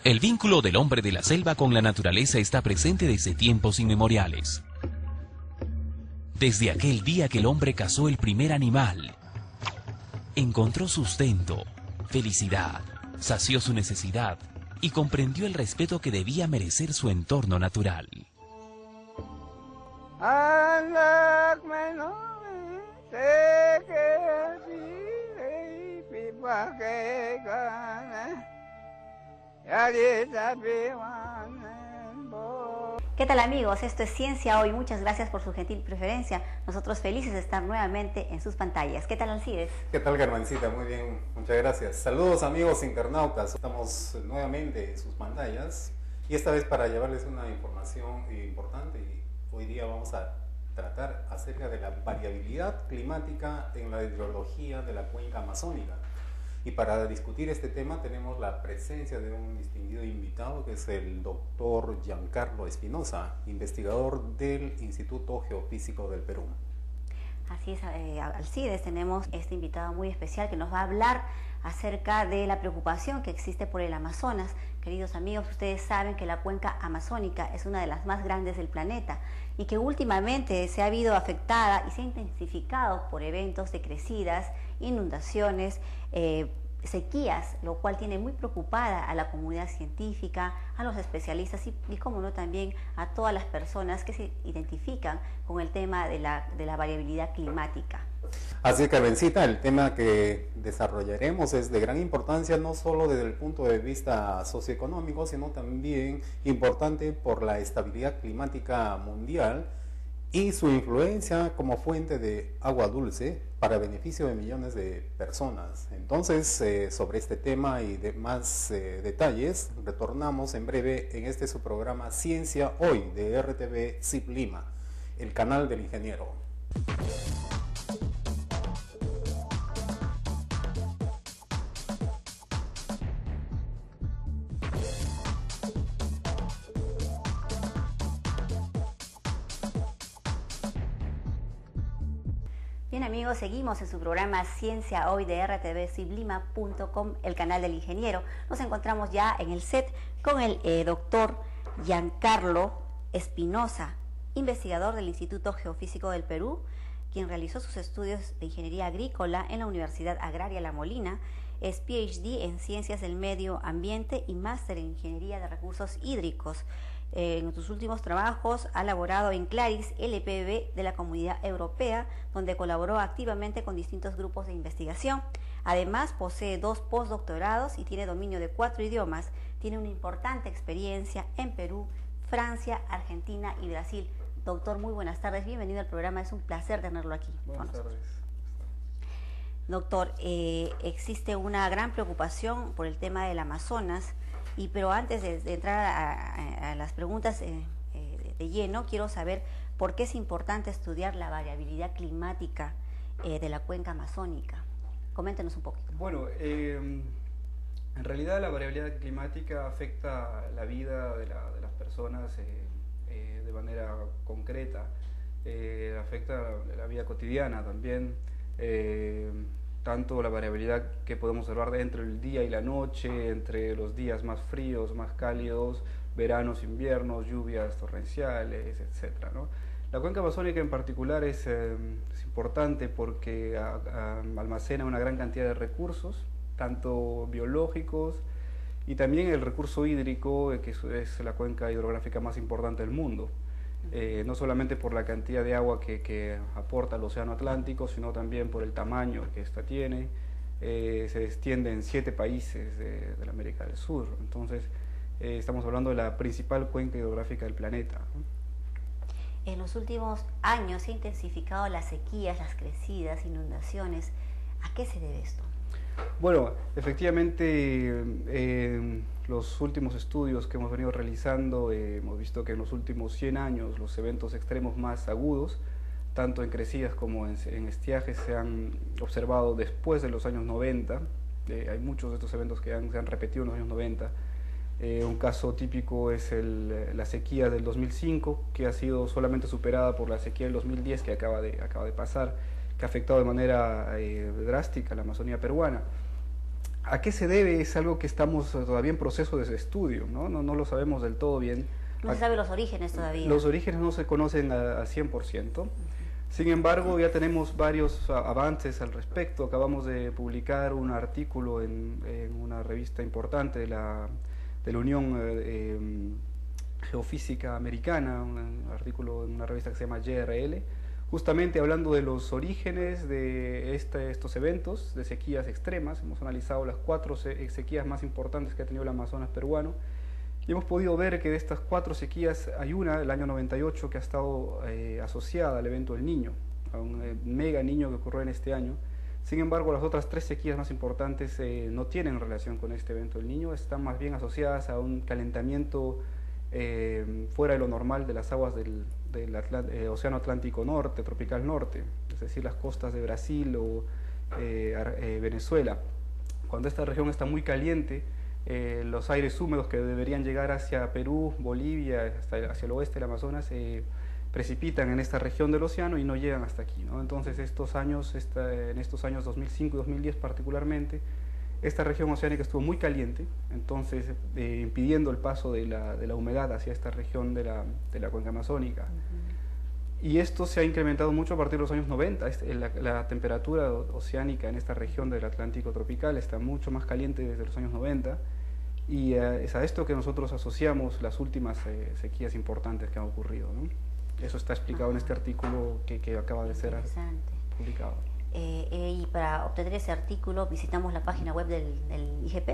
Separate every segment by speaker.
Speaker 1: El vínculo del hombre de la selva con la naturaleza está presente desde tiempos inmemoriales. Desde aquel día que el hombre cazó el primer animal, encontró sustento, felicidad, sació su necesidad y comprendió el respeto que debía merecer su entorno natural.
Speaker 2: ¿Qué tal, amigos? Esto es Ciencia Hoy. Muchas gracias por su gentil preferencia. Nosotros felices de estar nuevamente en sus pantallas. ¿Qué tal, Alcides?
Speaker 3: ¿Qué tal, Germancita? Muy bien, muchas gracias. Saludos, amigos internautas. Estamos nuevamente en sus pantallas y esta vez para llevarles una información importante. Y hoy día vamos a tratar acerca de la variabilidad climática en la hidrología de la cuenca amazónica. Y para discutir este tema tenemos la presencia de un distinguido invitado que es el doctor Giancarlo Espinosa, investigador del Instituto Geofísico del Perú.
Speaker 2: Así es, Alcides, tenemos este invitado muy especial que nos va a hablar acerca de la preocupación que existe por el Amazonas. Queridos amigos, ustedes saben que la cuenca amazónica es una de las más grandes del planeta y que últimamente se ha habido afectada y se ha intensificado por eventos de crecidas, inundaciones, sequías, lo cual tiene muy preocupada a la comunidad científica, a los especialistas y como no, también a todas las personas que se identifican con el tema de la variabilidad climática.
Speaker 3: Así que, Bencita, el tema que desarrollaremos es de gran importancia no solo desde el punto de vista socioeconómico, sino también importante por la estabilidad climática mundial y su influencia como fuente de agua dulce para beneficio de millones de personas. Entonces, sobre este tema y demás detalles, retornamos en breve en este su programa Ciencia Hoy de RTV CIP Lima, el canal del ingeniero.
Speaker 2: Bien, amigos, seguimos en su programa Ciencia Hoy de rtvciblima.com, el canal del ingeniero. Nos encontramos ya en el set con el doctor Giancarlo Espinosa, investigador del Instituto Geofísico del Perú, quien realizó sus estudios de ingeniería agrícola en la Universidad Agraria La Molina. Es PhD en Ciencias del Medio Ambiente y máster en Ingeniería de Recursos Hídricos. En sus últimos trabajos ha laborado en Claris LPB de la Comunidad Europea, donde colaboró activamente con distintos grupos de investigación. Además, posee 2 postdoctorados y tiene dominio de 4 idiomas. Tiene una importante experiencia en Perú, Francia, Argentina y Brasil. Doctor, muy buenas tardes, bienvenido al programa, es un placer tenerlo aquí.
Speaker 3: Buenas tardes.
Speaker 2: Doctor, existe una gran preocupación por el tema del Amazonas, pero antes de entrar a las preguntas de lleno, quiero saber por qué es importante estudiar la variabilidad climática de la cuenca amazónica. Coméntenos un poquito.
Speaker 4: Bueno, en realidad la variabilidad climática afecta la vida de las personas de manera concreta, afecta la vida cotidiana también. Tanto la variabilidad que podemos observar entre el día y la noche, entre los días más fríos, más cálidos, veranos, inviernos, lluvias torrenciales, etc., ¿no? La cuenca amazónica en particular es importante porque almacena una gran cantidad de recursos, tanto biológicos y también el recurso hídrico, que es la cuenca hidrográfica más importante del mundo. No solamente por la cantidad de agua que aporta el océano Atlántico, sino también por el tamaño que ésta tiene. Se extiende en 7 países de la América del Sur. Entonces, estamos hablando de la principal cuenca hidrográfica del planeta, ¿no?
Speaker 2: En los últimos años se han intensificado las sequías, las crecidas, inundaciones. ¿A qué se debe esto?
Speaker 4: Bueno, efectivamente, los últimos estudios que hemos venido realizando, hemos visto que en los últimos 100 años los eventos extremos más agudos, tanto en crecidas como en estiajes, se han observado después de los años 90. Hay muchos de estos eventos que se han repetido en los años 90. Un caso típico es la sequía del 2005, que ha sido solamente superada por la sequía del 2010 que acaba de pasar, que ha afectado de manera drástica a la Amazonía peruana. ¿A qué se debe? Es algo que estamos todavía en proceso de estudio, ¿no? No lo sabemos del todo bien.
Speaker 2: No se sabe los orígenes todavía.
Speaker 4: Los orígenes no se conocen al 100%. Sin embargo, ya tenemos varios avances al respecto. Acabamos de publicar un artículo en una revista importante de la Unión Geofísica Americana, un artículo en una revista que se llama JRL, justamente hablando de los orígenes de estos eventos de sequías extremas. Hemos analizado las 4 sequías más importantes que ha tenido el Amazonas peruano y hemos podido ver que de estas 4 sequías hay una, el año 98, que ha estado asociada al evento del Niño, a un mega Niño que ocurrió en este año. Sin embargo, las otras 3 sequías más importantes no tienen relación con este evento del Niño, están más bien asociadas a un calentamiento fuera de lo normal de las aguas del Océano Atlántico Norte, tropical norte, es decir, las costas de Brasil o Venezuela. Cuando esta región está muy caliente, los aires húmedos que deberían llegar hacia Perú, Bolivia, hacia el oeste del Amazonas, precipitan en esta región del océano y no llegan hasta aquí, ¿no? Entonces, en estos años 2005 y 2010 particularmente, esta región oceánica estuvo muy caliente, entonces impidiendo el paso de la humedad hacia esta región de la cuenca amazónica. Y esto se ha incrementado mucho a partir de los años 90. La temperatura oceánica en esta región del Atlántico tropical está mucho más caliente desde los años 90, y es a esto que nosotros asociamos las últimas sequías importantes que han ocurrido, ¿no? Eso está explicado en este artículo que acaba de ser publicado.
Speaker 2: Y para obtener ese artículo visitamos la página web del IGP.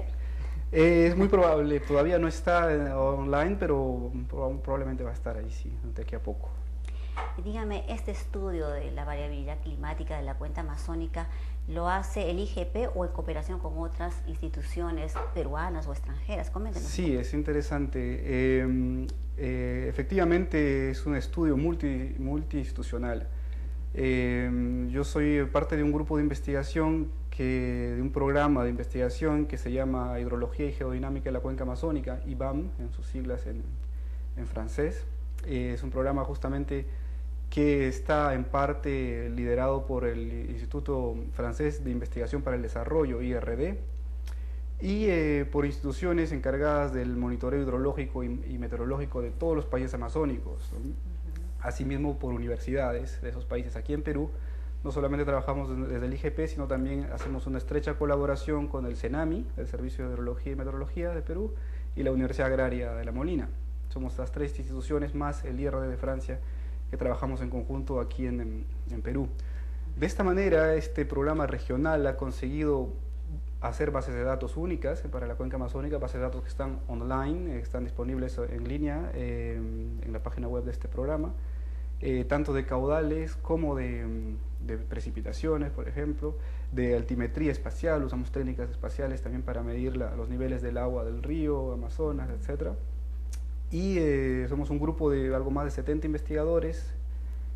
Speaker 4: Es muy probable, todavía no está online, pero probablemente va a estar ahí, sí, de aquí a poco.
Speaker 2: Y dígame, este estudio de la variabilidad climática de la cuenca amazónica, ¿lo hace el IGP o en cooperación con otras instituciones peruanas o extranjeras? Coméntenos.
Speaker 4: Sí, es interesante. Efectivamente es un estudio multiinstitucional. Yo soy parte de un grupo de investigación, de un programa de investigación que se llama Hidrología y Geodinámica de la Cuenca Amazónica, IBAM, en sus siglas en francés. Es un programa justamente que está en parte liderado por el Instituto Francés de Investigación para el Desarrollo, IRD, y por instituciones encargadas del monitoreo hidrológico y meteorológico de todos los países amazónicos, ¿no? Asimismo por universidades de esos países. Aquí en Perú no solamente trabajamos desde el IGP, sino también hacemos una estrecha colaboración con el CENAMI, el Servicio de Hidrología y Meteorología de Perú, y la Universidad Agraria de La Molina. Somos las 3 instituciones más el IRD de Francia que trabajamos en conjunto aquí en Perú. De esta manera, este programa regional ha conseguido hacer bases de datos únicas para la cuenca amazónica, bases de datos que están online, están disponibles en línea en la página web de este programa, tanto de caudales como de precipitaciones, por ejemplo, de altimetría espacial. Usamos técnicas espaciales también para medir los niveles del agua del río, Amazonas, etc. Y somos un grupo de algo más de 70 investigadores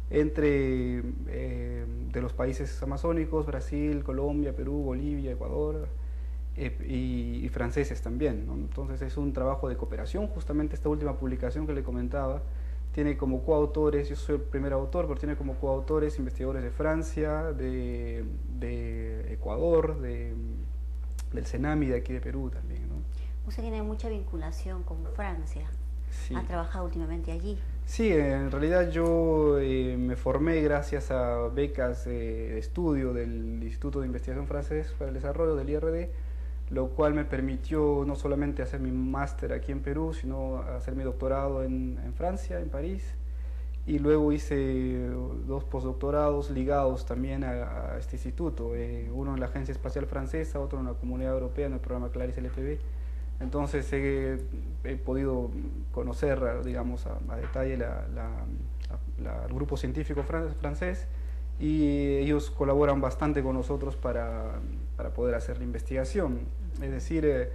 Speaker 4: de los países amazónicos, Brasil, Colombia, Perú, Bolivia, Ecuador, y franceses también, ¿no? Entonces es un trabajo de cooperación. Justamente esta última publicación que le comentaba tiene como coautores, yo soy el primer autor, pero tiene como coautores investigadores de Francia, de Ecuador, del CENAMI de aquí de Perú también, ¿no?
Speaker 2: Usted tiene mucha vinculación con Francia.
Speaker 4: Sí.
Speaker 2: ¿Ha trabajado últimamente allí?
Speaker 4: Sí, en realidad yo me formé gracias a becas de estudio del Instituto de Investigación Francés para el Desarrollo, del IRD, lo cual me permitió no solamente hacer mi máster aquí en Perú, sino hacer mi doctorado en Francia, en París, y luego hice 2 postdoctorados ligados también a este instituto, uno en la Agencia Espacial Francesa, otro en la Comunidad Europea, en el programa CLARIS LPB. Entonces he podido conocer, digamos, a detalle el grupo científico francés, y ellos colaboran bastante con nosotros para poder hacer la investigación. Es decir,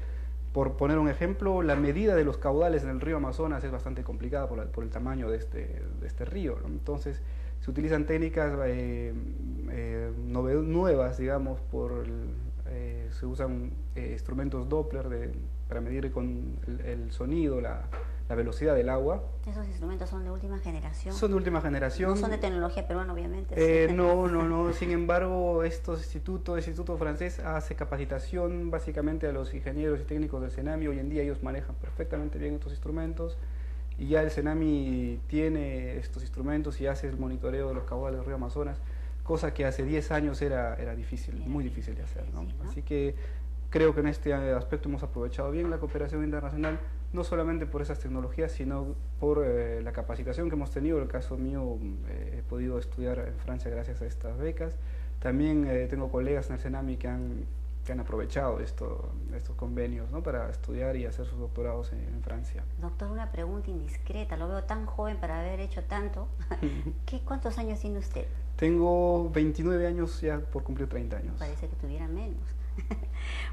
Speaker 4: por poner un ejemplo, la medida de los caudales en el río Amazonas es bastante complicada por el tamaño de este río, ¿no? Entonces se utilizan técnicas nuevas, digamos, se usan instrumentos Doppler para medir con el sonido, la la velocidad del agua.
Speaker 2: ¿Esos instrumentos son de última generación?
Speaker 4: Son de última generación.
Speaker 2: No son de tecnología peruana, obviamente.
Speaker 4: No. Sin embargo, el Instituto Francés hace capacitación básicamente a los ingenieros y técnicos del CENAMI. Hoy en día ellos manejan perfectamente bien estos instrumentos y ya el CENAMI tiene estos instrumentos y hace el monitoreo de los caudales del río Amazonas, cosa que hace 10 años era difícil, muy difícil de hacer, ¿no? Así que creo que en este aspecto hemos aprovechado bien la cooperación internacional, no solamente por esas tecnologías, sino por la capacitación que hemos tenido. En el caso mío, he podido estudiar en Francia gracias a estas becas. También tengo colegas en el CENAMI que han aprovechado estos convenios, ¿no?, para estudiar y hacer sus doctorados en Francia.
Speaker 2: Doctor, una pregunta indiscreta, lo veo tan joven para haber hecho tanto. ¿Cuántos años tiene usted?
Speaker 4: Tengo 29 años, ya por cumplir 30 años.
Speaker 2: Parece que tuviera menos.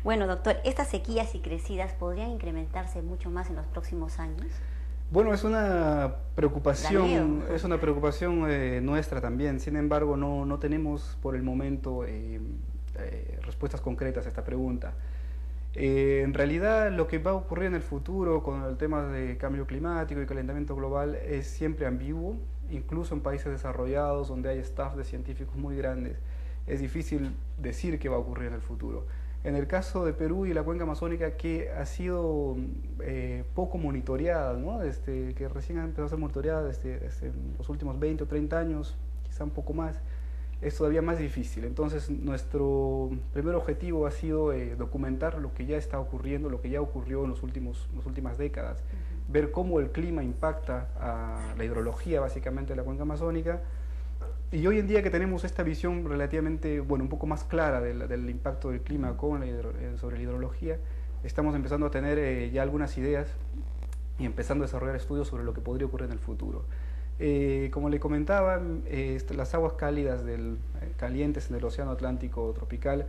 Speaker 2: Bueno, doctor, ¿estas sequías y crecidas podrían incrementarse mucho más en los próximos años?
Speaker 4: Bueno, es una preocupación nuestra también. Sin embargo, no tenemos por el momento respuestas concretas a esta pregunta. En realidad, lo que va a ocurrir en el futuro con el tema de cambio climático y calentamiento global es siempre ambiguo, incluso en países desarrollados donde hay staff de científicos muy grandes. Es difícil decir qué va a ocurrir en el futuro. En el caso de Perú y la cuenca amazónica, que ha sido poco monitoreada, ¿no?, que recién ha empezado a ser monitoreada desde los últimos 20 o 30 años, quizá un poco más, es todavía más difícil. Entonces, nuestro primer objetivo ha sido documentar lo que ya está ocurriendo, lo que ya ocurrió en las últimas décadas, ver cómo el clima impacta a la hidrología básicamente de la cuenca amazónica. Y hoy en día que tenemos esta visión relativamente, un poco más clara del impacto del clima sobre la hidrología, estamos empezando a tener ya algunas ideas y empezando a desarrollar estudios sobre lo que podría ocurrir en el futuro. Como le comentaba, las aguas cálidas calientes en el océano Atlántico tropical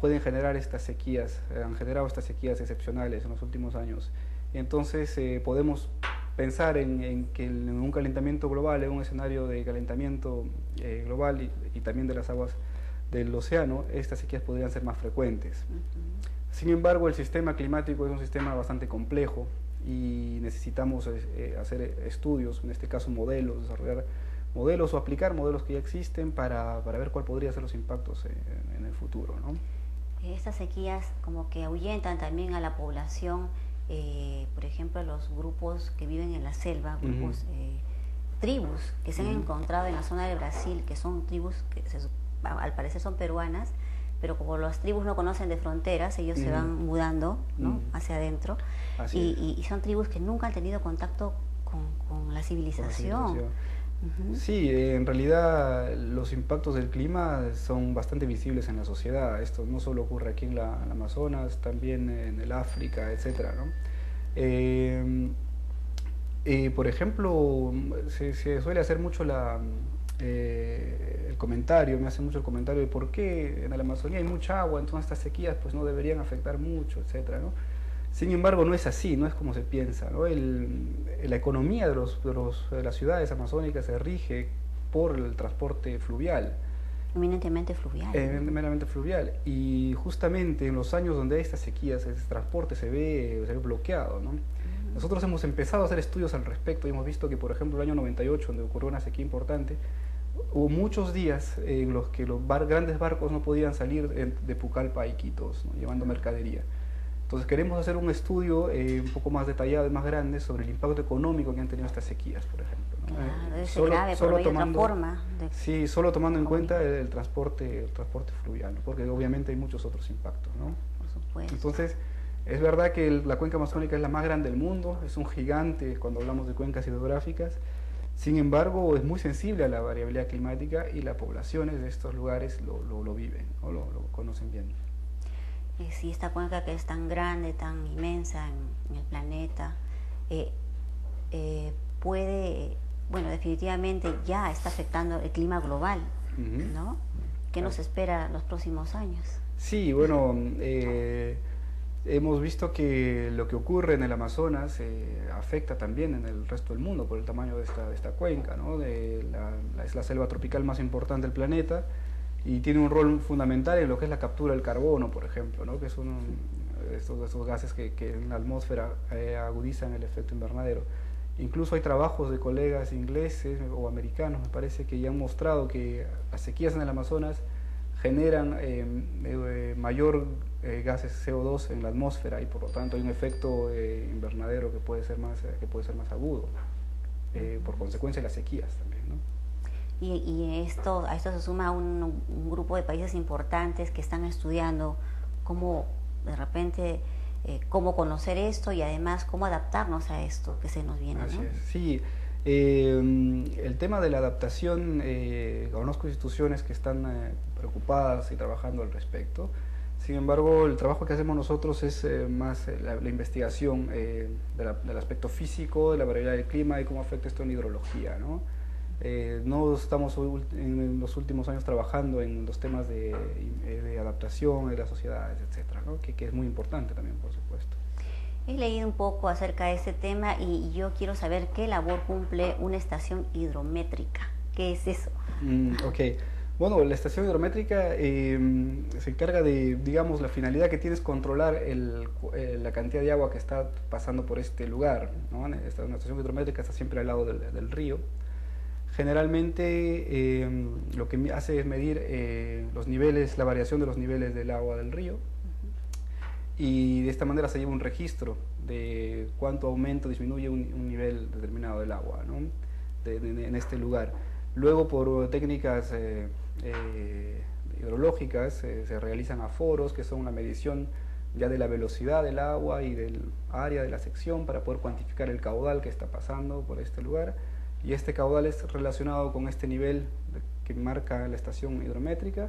Speaker 4: pueden generar estas sequías, han generado estas sequías excepcionales en los últimos años. Entonces podemos pensar en que en un calentamiento global, en un escenario de calentamiento global y también de las aguas del océano, estas sequías podrían ser más frecuentes. Sin embargo, el sistema climático es un sistema bastante complejo y necesitamos hacer estudios, en este caso modelos, desarrollar modelos o aplicar modelos que ya existen para ver cuál podría ser los impactos en el futuro, ¿no?
Speaker 2: Estas sequías como que ahuyentan también a la población. Por ejemplo, los grupos que viven en la selva, tribus que se han encontrado en la zona de Brasil, que son tribus que al parecer son peruanas, pero como las tribus no conocen de fronteras, ellos se van mudando, ¿no?, hacia adentro, y son tribus que nunca han tenido contacto con la civilización.
Speaker 4: Sí, en realidad los impactos del clima son bastante visibles en la sociedad. Esto no solo ocurre aquí en la Amazonas, también en el África, etcétera, ¿no? Por ejemplo, se suele hacer mucho el comentario, me hacen mucho el comentario de por qué en la Amazonía hay mucha agua, entonces estas sequías pues no deberían afectar mucho, etcétera, ¿no? Sin embargo, no es así, no es como se piensa, ¿no? La economía de las ciudades amazónicas se rige por el transporte fluvial.
Speaker 2: Eminentemente fluvial.
Speaker 4: Eminentemente fluvial. Y justamente en los años donde hay estas sequías, el transporte se ve bloqueado, ¿no? Nosotros hemos empezado a hacer estudios al respecto y hemos visto que, por ejemplo, el año 98, donde ocurrió una sequía importante, hubo muchos días en los que los grandes barcos no podían salir de Pucallpa a Iquitos, ¿no?, llevando mercadería. Entonces queremos hacer un estudio un poco más detallado y más grande sobre el impacto económico que han tenido estas sequías, por ejemplo, ¿no?
Speaker 2: Claro, debe ser grave, pero hay otra forma.
Speaker 4: Sí, solo tomando en cuenta el transporte fluvial, ¿no?, porque obviamente hay muchos otros impactos, ¿no?
Speaker 2: Por supuesto.
Speaker 4: Entonces, es verdad que la cuenca amazónica es la más grande del mundo, es un gigante cuando hablamos de cuencas hidrográficas. Sin embargo, es muy sensible a la variabilidad climática y las poblaciones de estos lugares lo viven, o lo conocen bien.
Speaker 2: Sí, esta cuenca que es tan grande, tan inmensa en el planeta, definitivamente ya está afectando el clima global, ¿no? ¿Qué nos espera los próximos años?
Speaker 4: Sí, bueno, hemos visto que lo que ocurre en el Amazonas afecta también en el resto del mundo por el tamaño de esta cuenca, ¿no? Es la selva tropical más importante del planeta y tiene un rol fundamental en lo que es la captura del carbono, por ejemplo, ¿no?, que es estos gases que en la atmósfera agudizan el efecto invernadero. Incluso hay trabajos de colegas ingleses o americanos, me parece, que ya han mostrado que las sequías en el Amazonas generan mayor gases CO2 en la atmósfera y por lo tanto hay un efecto invernadero que puede ser más agudo, por consecuencia de las sequías también, ¿no?
Speaker 2: Y a esto se suma un grupo de países importantes que están estudiando cómo de repente cómo conocer esto y además cómo adaptarnos a esto que se nos viene,
Speaker 4: Así
Speaker 2: ¿no?
Speaker 4: es, sí. El tema de la adaptación, conozco instituciones que están preocupadas y trabajando al respecto. Sin embargo, el trabajo que hacemos nosotros es más la investigación del aspecto físico, de la variabilidad del clima y cómo afecta esto en hidrología, ¿no? No estamos en los últimos años trabajando en los temas de adaptación de las sociedades, etcétera, ¿no? que es muy importante también, por supuesto.
Speaker 2: He leído un poco acerca de este tema y yo quiero saber qué labor cumple una estación hidrométrica. ¿Qué es eso?
Speaker 4: Ok. Bueno, la estación hidrométrica se encarga de, digamos, la finalidad que tiene es controlar la cantidad de agua que está pasando por este lugar, ¿no? Una estación hidrométrica está siempre al lado del río. Generalmente lo que hace es medir los niveles, la variación de los niveles del agua del río, y de esta manera se lleva un registro de cuánto aumenta o disminuye un nivel determinado del agua, ¿no? en este lugar. Luego, por técnicas hidrológicas, se realizan aforos, que son la medición ya de la velocidad del agua y del área de la sección para poder cuantificar el caudal que está pasando por este lugar. Y este caudal es relacionado con este nivel que marca la estación hidrométrica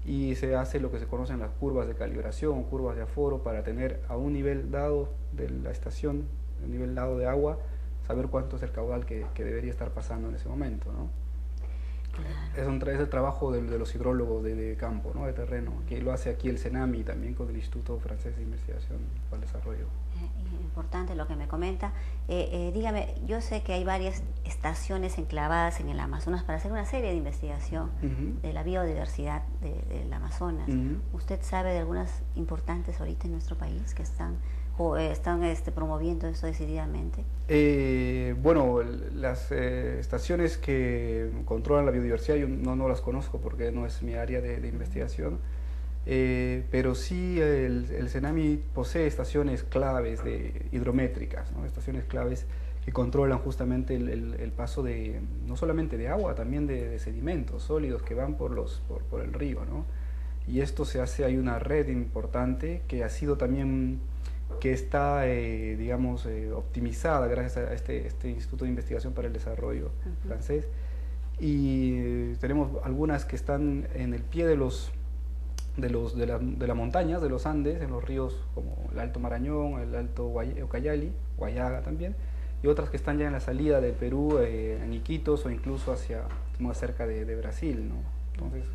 Speaker 4: y se hace lo que se conocen las curvas de calibración o curvas de aforo para tener a un nivel dado de la estación, un nivel dado de agua, saber cuánto es el caudal que debería estar pasando en ese momento, ¿no? Claro. Es el trabajo de los hidrólogos de campo, ¿no? De terreno, que lo hace aquí el CENAMI también con el Instituto Francés de Investigación para el Desarrollo.
Speaker 2: Importante lo que me comenta. Dígame, yo sé que hay varias estaciones enclavadas en el Amazonas para hacer una serie de investigación de la biodiversidad del Amazonas. ¿Usted sabe de algunas importantes ahorita en nuestro país que están promoviendo esto decididamente?
Speaker 4: Bueno, las estaciones que controlan la biodiversidad yo no las conozco porque no es mi área de investigación. Pero sí el CENAMI posee estaciones claves hidrométricas, ¿no? Estaciones claves que controlan justamente el paso no solamente de agua, también de sedimentos sólidos que van por el río, ¿no? Y esto hay una red importante que ha sido también, que está, digamos, optimizada gracias a este Instituto de Investigación para el Desarrollo francés, y tenemos algunas que están en el pie de las montañas, de los Andes, en los ríos como el Alto Marañón, el Alto Ucayali, Guayaga también, y otras que están ya en la salida de Perú, en Iquitos o incluso más cerca de Brasil, ¿no? Entonces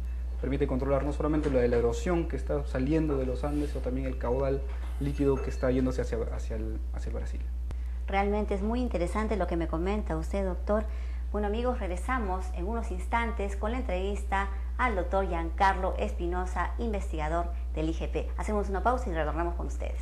Speaker 4: permite controlar no solamente la erosión que está saliendo de los Andes, sino también el caudal líquido que está yéndose hacia el Brasil.
Speaker 2: Realmente es muy interesante lo que me comenta usted, doctor. Bueno, amigos, regresamos en unos instantes con la entrevista al doctor Giancarlo Espinosa, investigador del IGP. Hacemos una pausa y retornamos con ustedes.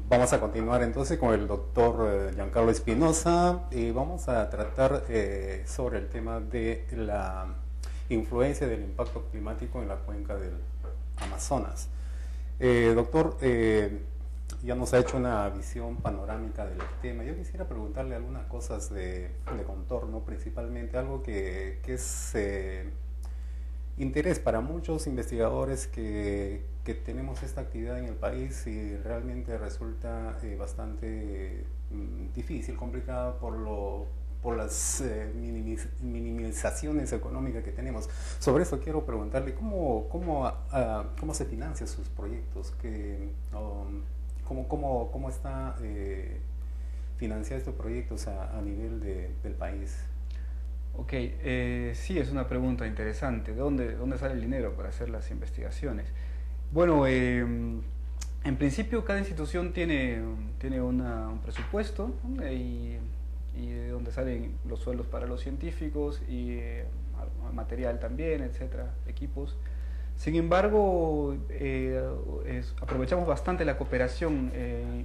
Speaker 3: Vamos a continuar entonces con el doctor Giancarlo Espinosa y vamos a tratar sobre el tema de la influencia del impacto climático en la cuenca del Amazonas. Doctor, ya nos ha hecho una visión panorámica del tema. Yo quisiera preguntarle algunas cosas de contorno, principalmente algo que es interés para muchos investigadores que tenemos esta actividad en el país y realmente resulta bastante difícil, complicada por las minimizaciones económicas que tenemos. Sobre eso quiero preguntarle cómo se financian sus proyectos, cómo está financiar estos proyectos a nivel del país.
Speaker 4: Ok, sí, es una pregunta interesante. ¿De dónde sale el dinero para hacer las investigaciones? Bueno, en principio cada institución tiene un presupuesto, ¿no? Y de donde salen los sueldos para los científicos y material también, etcétera, equipos. Sin embargo, aprovechamos bastante la cooperación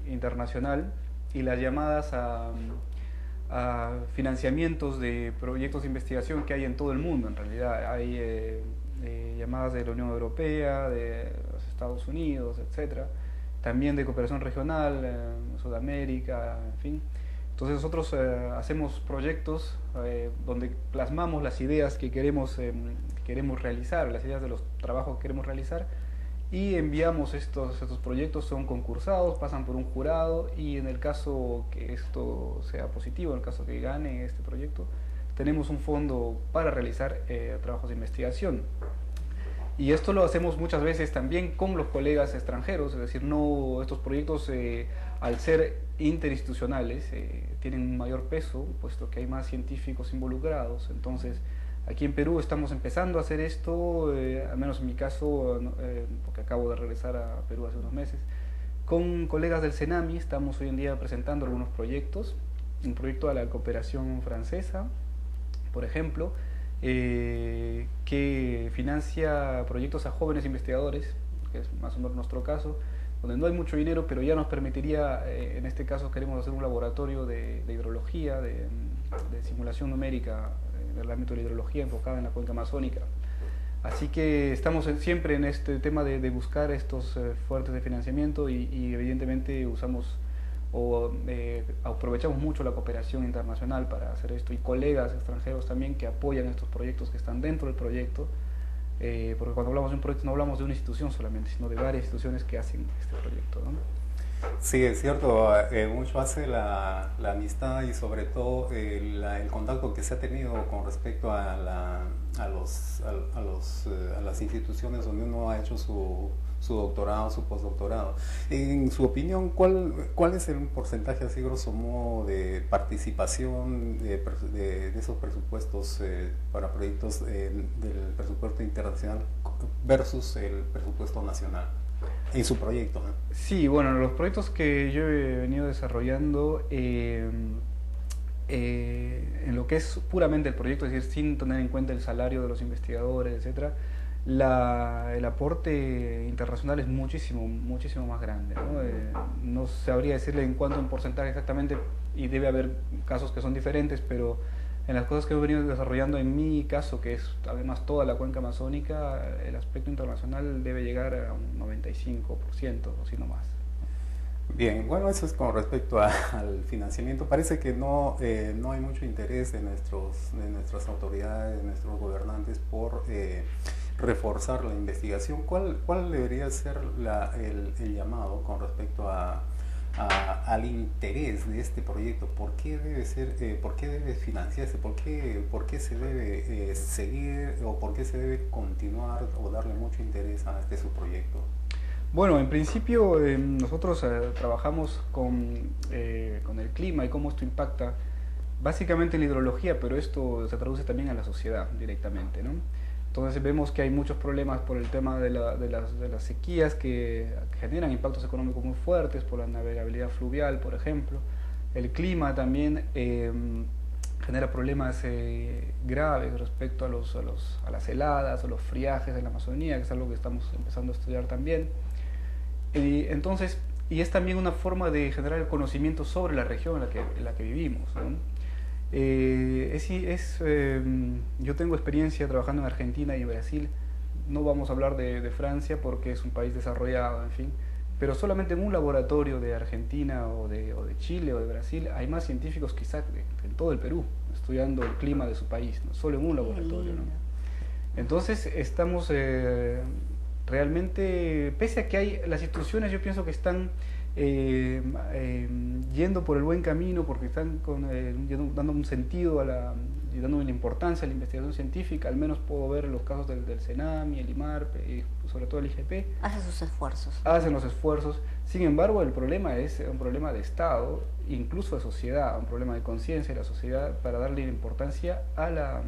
Speaker 4: internacional y las llamadas a financiamientos de proyectos de investigación que hay en todo el mundo. En realidad hay llamadas de la Unión Europea, de los Estados Unidos, etcétera, también de cooperación regional, Sudamérica, en fin. Entonces nosotros hacemos proyectos donde plasmamos las ideas que queremos realizar, las ideas de los trabajos que queremos realizar, y enviamos estos proyectos, son concursados, pasan por un jurado, y en el caso que esto sea positivo, en el caso que gane este proyecto, tenemos un fondo para realizar trabajos de investigación. Y esto lo hacemos muchas veces también con los colegas extranjeros, es decir, estos proyectos al ser interinstitucionales tienen un mayor peso, puesto que hay más científicos involucrados. Entonces, aquí en Perú estamos empezando a hacer esto, al menos en mi caso, porque acabo de regresar a Perú hace unos meses. Con colegas del CENAMI estamos hoy en día presentando algunos proyectos, un proyecto de la cooperación francesa, por ejemplo, que financia proyectos a jóvenes investigadores, que es más o menos nuestro caso, donde no hay mucho dinero, pero ya nos permitiría, en este caso queremos hacer un laboratorio de hidrología, de simulación numérica en el ámbito de la hidrología enfocada en la cuenca amazónica. Así que estamos siempre en este tema de buscar estos fuentes de financiamiento y evidentemente aprovechamos mucho la cooperación internacional para hacer esto, y colegas extranjeros también que apoyan estos proyectos, que están dentro del proyecto, porque cuando hablamos de un proyecto no hablamos de una institución solamente, sino de varias instituciones que hacen este proyecto, ¿no?
Speaker 3: Sí, es cierto, mucho hace la amistad y sobre todo el contacto que se ha tenido con respecto a las instituciones donde uno ha hecho su doctorado, su postdoctorado. En su opinión, ¿cuál es el porcentaje, así grosso modo, de participación de esos presupuestos para proyectos del presupuesto internacional versus el presupuesto nacional en su proyecto, ¿no?
Speaker 4: Sí, bueno, los proyectos que yo he venido desarrollando en lo que es puramente el proyecto, es decir, sin tener en cuenta el salario de los investigadores, etcétera, el aporte internacional es muchísimo más grande, ¿no? No sabría decirle en cuánto en porcentaje exactamente, y debe haber casos que son diferentes, pero en las cosas que he venido desarrollando, en mi caso, que es además toda la cuenca amazónica, el aspecto internacional debe llegar a un 95%, o si no más.
Speaker 3: Bien, bueno, eso es con respecto al financiamiento. Parece que no hay mucho interés de nuestras autoridades, de nuestros gobernantes por reforzar la investigación. ¿Cuál debería ser el llamado con respecto al interés de este proyecto? ¿Por qué debe financiarse? ¿Por qué se debe seguir, o por qué se debe continuar o darle mucho interés a este subproyecto?
Speaker 4: Bueno, en principio nosotros trabajamos con el clima y cómo esto impacta básicamente en la hidrología, pero esto se traduce también a la sociedad directamente, ¿no? Entonces vemos que hay muchos problemas por el tema de las sequías que generan impactos económicos muy fuertes, por la navegabilidad fluvial, por ejemplo. El clima también genera problemas graves respecto a las heladas, a los friajes en la Amazonía, que es algo que estamos empezando a estudiar también. Entonces, y es también una forma de generar el conocimiento sobre la región en la que vivimos, ¿no? Yo tengo experiencia trabajando en Argentina y en Brasil. No vamos a hablar de Francia porque es un país desarrollado, en fin, pero solamente en un laboratorio de Argentina o de Chile o de Brasil hay más científicos quizás en todo el Perú estudiando el clima de su país, ¿no? Solo en un laboratorio, ¿no? Entonces estamos realmente, pese a que hay las instituciones, yo pienso que están yendo por el buen camino, porque están dando un sentido y dando una importancia a la investigación científica. Al menos puedo ver los casos del CENAMI, el IMAR, sobre todo el IGP.
Speaker 2: Hace sus esfuerzos.
Speaker 4: Hacen los esfuerzos. Sin embargo, el problema es un problema de Estado, incluso de sociedad, un problema de conciencia de la sociedad para darle importancia a la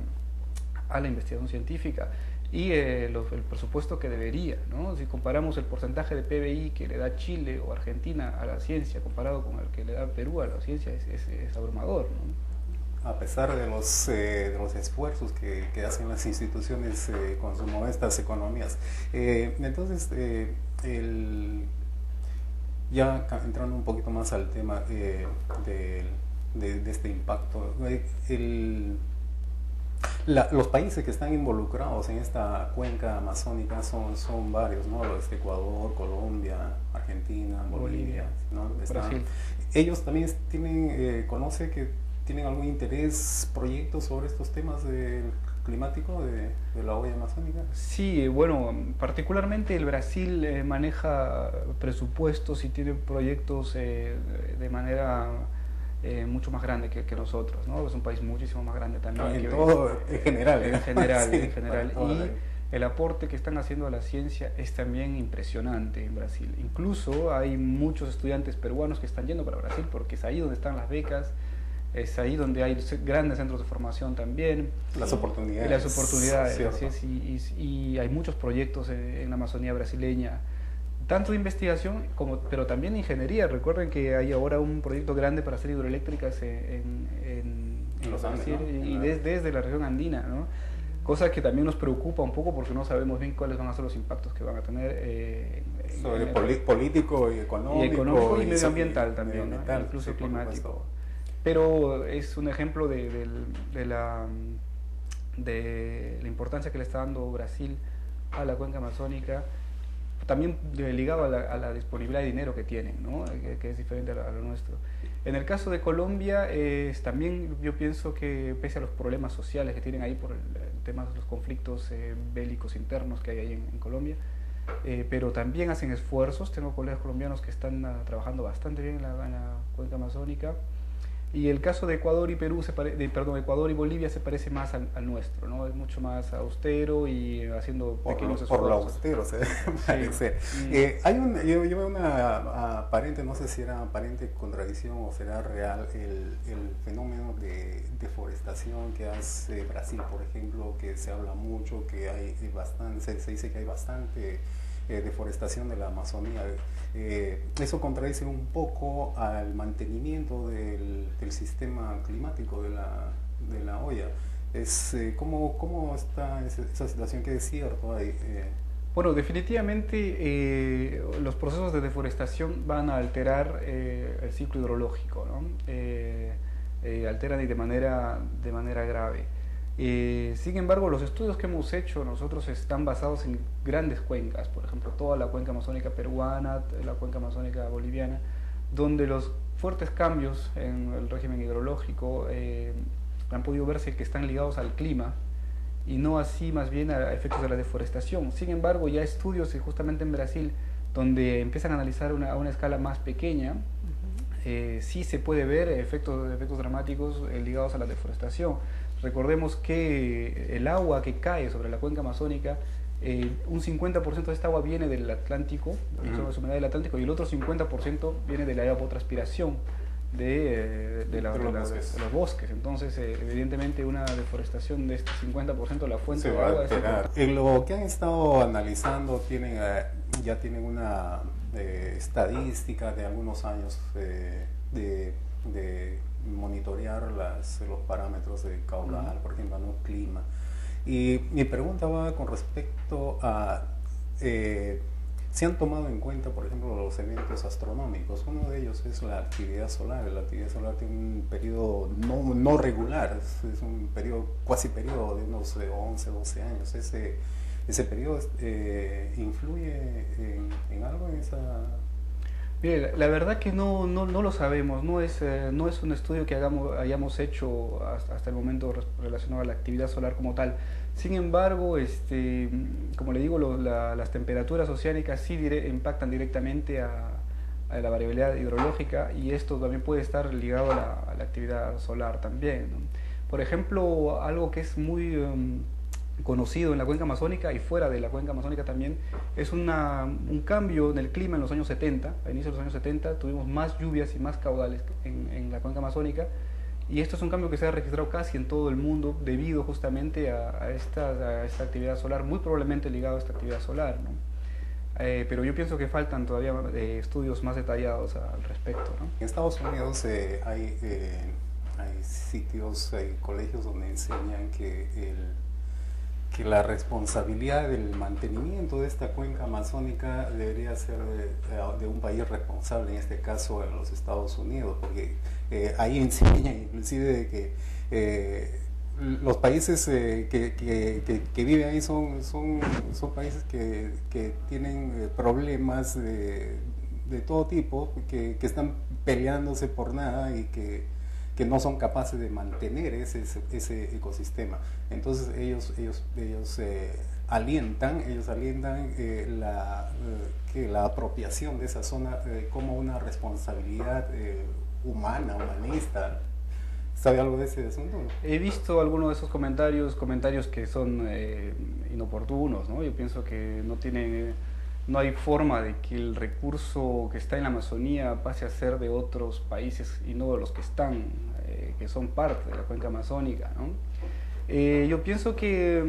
Speaker 4: investigación científica y el presupuesto que debería, ¿no? Si comparamos el porcentaje de PBI que le da Chile o Argentina a la ciencia comparado con el que le da Perú a la ciencia, es abrumador, ¿no?
Speaker 3: A pesar de los esfuerzos que hacen las instituciones con sus modestas economías. Entonces, ya entrando un poquito más al tema de este impacto, los países que están involucrados en esta cuenca amazónica son varios, ¿no? Ecuador, Colombia, Argentina, Bolivia, ¿no?
Speaker 4: Brasil.
Speaker 3: Ellos también conoce que tienen algún interés, proyectos sobre estos temas climático de la olla amazónica.
Speaker 4: Sí, bueno, particularmente el Brasil maneja presupuestos y tiene proyectos de manera mucho más grande que nosotros, ¿no? Es un país muchísimo más grande también.
Speaker 3: En general.
Speaker 4: En general,
Speaker 3: sí,
Speaker 4: en general. Y el aporte que están haciendo a la ciencia es también impresionante en Brasil. Incluso hay muchos estudiantes peruanos que están yendo para Brasil porque es ahí donde están las becas, es ahí donde hay grandes centros de formación también.
Speaker 3: Las oportunidades.
Speaker 4: Las oportunidades,
Speaker 3: Cierto.
Speaker 4: así es, y hay muchos proyectos en la Amazonía brasileña, tanto de investigación pero también de ingeniería. Recuerden que hay ahora un proyecto grande para hacer hidroeléctricas en
Speaker 3: los Andes,
Speaker 4: Brasil,
Speaker 3: ¿no?
Speaker 4: y desde la región andina, ¿no? Cosa que también nos preocupa un poco porque no sabemos bien cuáles van a ser los impactos que van a tener
Speaker 3: sobre político y económico
Speaker 4: y medioambiental también, ¿no? Incluso
Speaker 3: sí,
Speaker 4: climático. Pero es un ejemplo de la importancia que le está dando Brasil a la cuenca amazónica, también ligado a la disponibilidad de dinero que tienen, ¿no? Que es diferente a lo nuestro. En el caso de Colombia, también yo pienso que pese a los problemas sociales que tienen ahí por el tema de los conflictos bélicos internos que hay ahí en Colombia, pero también hacen esfuerzos. Tengo colegas colombianos que están trabajando bastante bien en la cuenca amazónica. Y el caso de Ecuador y Ecuador y Bolivia se parece más al nuestro, ¿no? Es mucho más austero y haciendo pequeños esfuerzos.
Speaker 3: Por lo austero se parece. Yo veo una aparente, no sé si era aparente contradicción o será real, el fenómeno de deforestación que hace Brasil, por ejemplo, que se habla mucho, que hay bastante, se dice que hay bastante deforestación de la Amazonía. Eso contradice un poco al mantenimiento del sistema climático de la olla. ¿Cómo está esa situación? ¿Qué es cierto ahí?
Speaker 4: Bueno, definitivamente los procesos de deforestación van a alterar el ciclo hidrológico, ¿no? Alteran de manera grave. Sin embargo, los estudios que hemos hecho nosotros están basados en grandes cuencas, por ejemplo, toda la cuenca amazónica peruana, la cuenca amazónica boliviana, donde los fuertes cambios en el régimen hidrológico han podido verse que están ligados al clima y no así más bien a efectos de la deforestación. Sin embargo, ya estudios justamente en Brasil, donde empiezan a analizar a una escala más pequeña, sí se puede ver efectos dramáticos ligados a la deforestación. Recordemos que el agua que cae sobre la cuenca amazónica, un 50% de esta agua viene del Atlántico, de la humedad del Atlántico, y el otro 50% viene de la evapotranspiración de los bosques. Entonces, evidentemente, una deforestación de este 50% de la fuente de agua...
Speaker 3: En lo que han estado analizando, ya tienen una estadística de algunos años de monitorear los parámetros de caudal, por ejemplo, ¿no? Clima. Y mi pregunta va con respecto a ¿se han tomado en cuenta, por ejemplo, los eventos astronómicos? Uno de ellos es la actividad solar. La actividad solar tiene un periodo no regular, es un cuasi periodo de unos 11, 12 años. Ese periodo influye en algo en esa...
Speaker 4: Mire, la verdad que no lo sabemos, no es un estudio que hayamos hecho hasta el momento relacionado a la actividad solar como tal. Sin embargo, como le digo, las temperaturas oceánicas sí impactan directamente a la variabilidad hidrológica, y esto también puede estar ligado a la actividad solar también, ¿no? Por ejemplo, algo que es muy conocido en la cuenca amazónica y fuera de la cuenca amazónica también, es un cambio en el clima en los años 70. A inicios de los años 70 tuvimos más lluvias y más caudales en la cuenca amazónica, y esto es un cambio que se ha registrado casi en todo el mundo debido justamente a esta actividad solar, muy probablemente ligado a esta actividad solar, ¿no? Pero yo pienso que faltan todavía estudios más detallados al respecto, ¿no?
Speaker 3: En Estados Unidos hay sitios, hay colegios donde enseñan que la responsabilidad del mantenimiento de esta cuenca amazónica debería ser de un país responsable, en este caso en los Estados Unidos, porque ahí enseñan inclusive de que los países que viven ahí son países que tienen problemas de todo tipo, que están peleándose por nada y que no son capaces de mantener ese ecosistema. Entonces ellos alientan la apropiación de esa zona como una responsabilidad humanista. ¿Sabe algo de ese asunto?
Speaker 4: He visto algunos de esos comentarios que son inoportunos, ¿no? Yo pienso que no hay forma de que el recurso que está en la Amazonía pase a ser de otros países y no de los que que son parte de la cuenca amazónica, ¿no? Yo pienso que,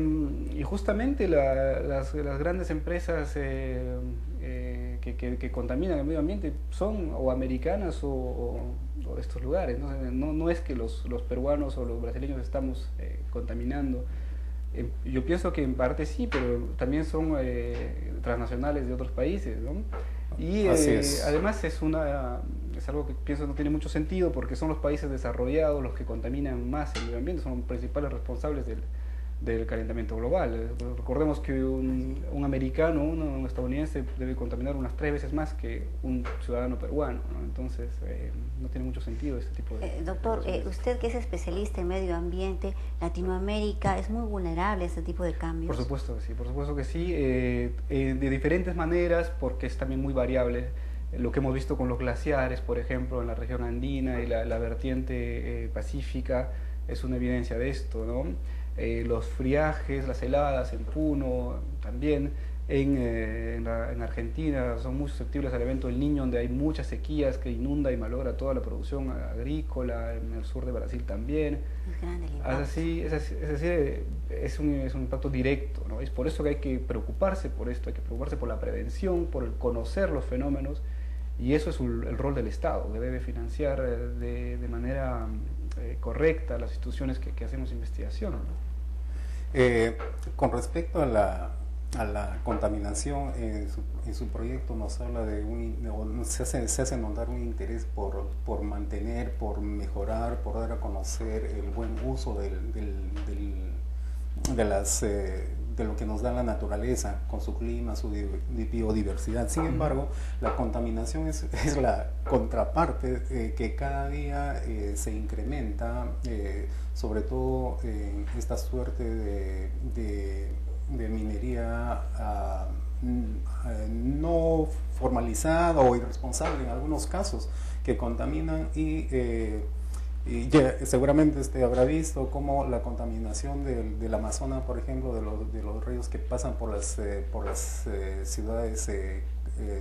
Speaker 4: y justamente las grandes empresas que contaminan el medio ambiente son o americanas o de estos lugares, ¿no? No es que los peruanos o los brasileños estamos contaminando. Yo pienso que en parte sí, pero también son transnacionales de otros países, ¿no? Y además es algo que pienso no tiene mucho sentido, porque son los países desarrollados los que contaminan más el medio ambiente, son los principales responsables del calentamiento global. Recordemos que un americano, un estadounidense debe contaminar unas 3 veces más que un ciudadano peruano, ¿no? Entonces no tiene mucho sentido este tipo de...
Speaker 2: Doctor, usted que es especialista en medio ambiente, Latinoamérica es muy vulnerable a este tipo de cambios.
Speaker 4: Por supuesto que sí, de diferentes maneras, porque es también muy variable. Lo que hemos visto con los glaciares, por ejemplo, en la región andina y la vertiente pacífica es una evidencia de esto, ¿no? Los friajes, las heladas en Puno también, en Argentina son muy susceptibles al evento del Niño, donde hay muchas sequías que inunda y malogra toda la producción agrícola, en el sur de Brasil también.
Speaker 2: Es grande el impacto.
Speaker 4: Es decir, es un impacto directo, ¿no? Es por eso que hay que preocuparse por esto, hay que preocuparse por la prevención, por el conocer los fenómenos, y eso es el rol del Estado, que debe financiar de manera correcta las instituciones que hacemos investigación, ¿no?
Speaker 3: Con respecto a la contaminación, en su proyecto nos habla se hace notar un interés por mantener, por mejorar, por dar a conocer el buen uso de lo que nos da la naturaleza con su clima, su biodiversidad. Sin embargo, la contaminación es la contraparte que cada día se incrementa, sobre todo en esta suerte de minería no formalizada o irresponsable en algunos casos, que contaminan y seguramente habrá visto cómo la contaminación del Amazonas, por ejemplo, de los ríos que pasan por las ciudades,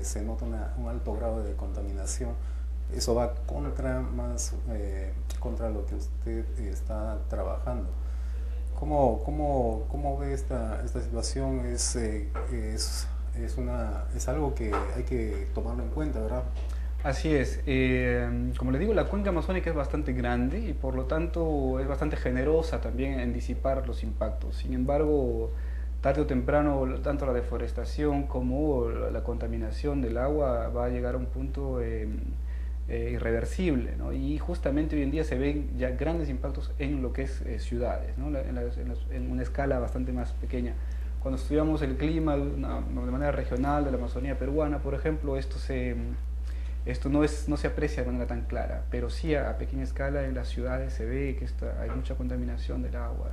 Speaker 3: se nota un alto grado de contaminación. Eso va contra lo que usted está trabajando. ¿Cómo ve esta situación? Es algo que hay que tomarlo en cuenta, ¿verdad?
Speaker 4: Así es. Como le digo, la cuenca amazónica es bastante grande y por lo tanto es bastante generosa también en disipar los impactos. Sin embargo, tarde o temprano, tanto la deforestación como la contaminación del agua va a llegar a un punto irreversible, ¿no? Y justamente hoy en día se ven ya grandes impactos en lo que es ciudades, ¿no? En una escala bastante más pequeña. Cuando estudiamos el clima de manera regional de la Amazonía peruana, por ejemplo, esto se esto no se aprecia de manera tan clara, pero sí a pequeña escala en las ciudades se ve que hay mucha contaminación del agua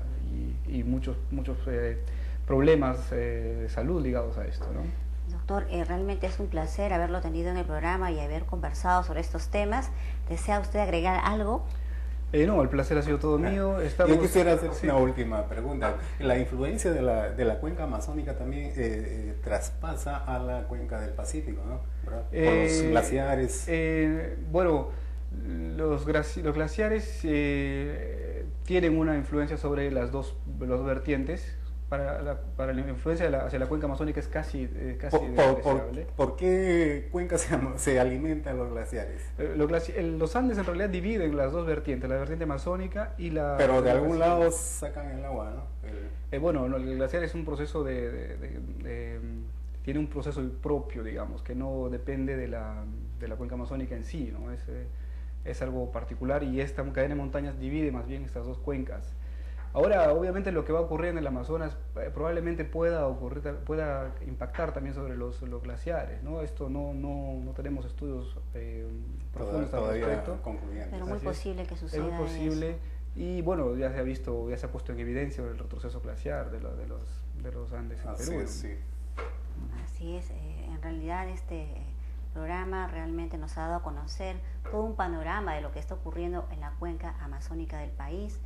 Speaker 4: y muchos problemas de salud ligados a esto, ¿no?
Speaker 2: Doctor, realmente es un placer haberlo tenido en el programa y haber conversado sobre estos temas. ¿Desea usted agregar algo?
Speaker 4: No, el placer ha sido todo mío.
Speaker 3: Yo quisiera hacer una última pregunta. La influencia de la cuenca amazónica también traspasa a la cuenca del Pacífico, ¿no? Por los glaciares.
Speaker 4: Bueno, los glaciares tienen una influencia sobre las dos vertientes. Para la influencia hacia la cuenca amazónica es casi despreciable.
Speaker 3: ¿Por qué cuenca se alimentan los glaciares?
Speaker 4: Los Andes en realidad dividen las dos vertientes, la vertiente amazónica y la...
Speaker 3: Pero de algún lado sacan el agua, ¿no?
Speaker 4: Bueno, el glaciar es un proceso tiene un proceso propio, digamos, que no depende de la cuenca amazónica en sí, ¿no? Es algo particular y esta cadena de montañas divide más bien estas dos cuencas. Ahora, obviamente, lo que va a ocurrir en el Amazonas probablemente pueda impactar también sobre los glaciares, ¿no? Esto no tenemos estudios profundos al respecto.
Speaker 2: Pero muy posible que suceda.
Speaker 4: Es muy posible. Eso. Y bueno, ya se ha puesto en evidencia el retroceso glaciar de los Andes en Perú.
Speaker 2: Así es. En realidad, este programa realmente nos ha dado a conocer todo un panorama de lo que está ocurriendo en la cuenca amazónica del país,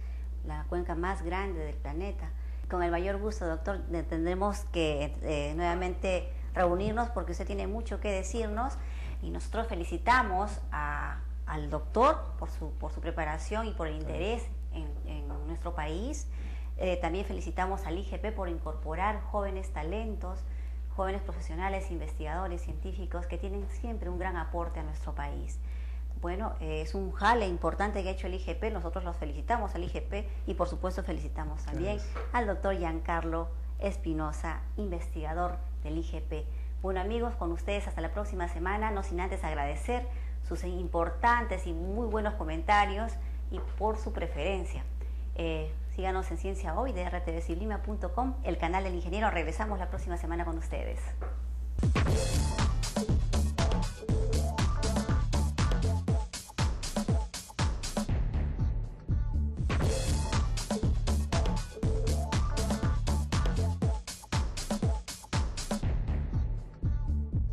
Speaker 2: la cuenca más grande del planeta. Con el mayor gusto, doctor, tendremos que nuevamente reunirnos porque usted tiene mucho que decirnos y nosotros felicitamos al doctor por su preparación y por el interés en nuestro país. También felicitamos al IGP por incorporar jóvenes talentos, jóvenes profesionales, investigadores, científicos que tienen siempre un gran aporte a nuestro país. Bueno, es un jale importante que ha hecho el IGP, nosotros los felicitamos al IGP y por supuesto felicitamos también al doctor Giancarlo Espinosa, investigador del IGP. Bueno amigos, con ustedes hasta la próxima semana, no sin antes agradecer sus importantes y muy buenos comentarios y por su preferencia. Síganos en Ciencia Hoy de rtvciblima.com, el canal del ingeniero. Regresamos la próxima semana con ustedes.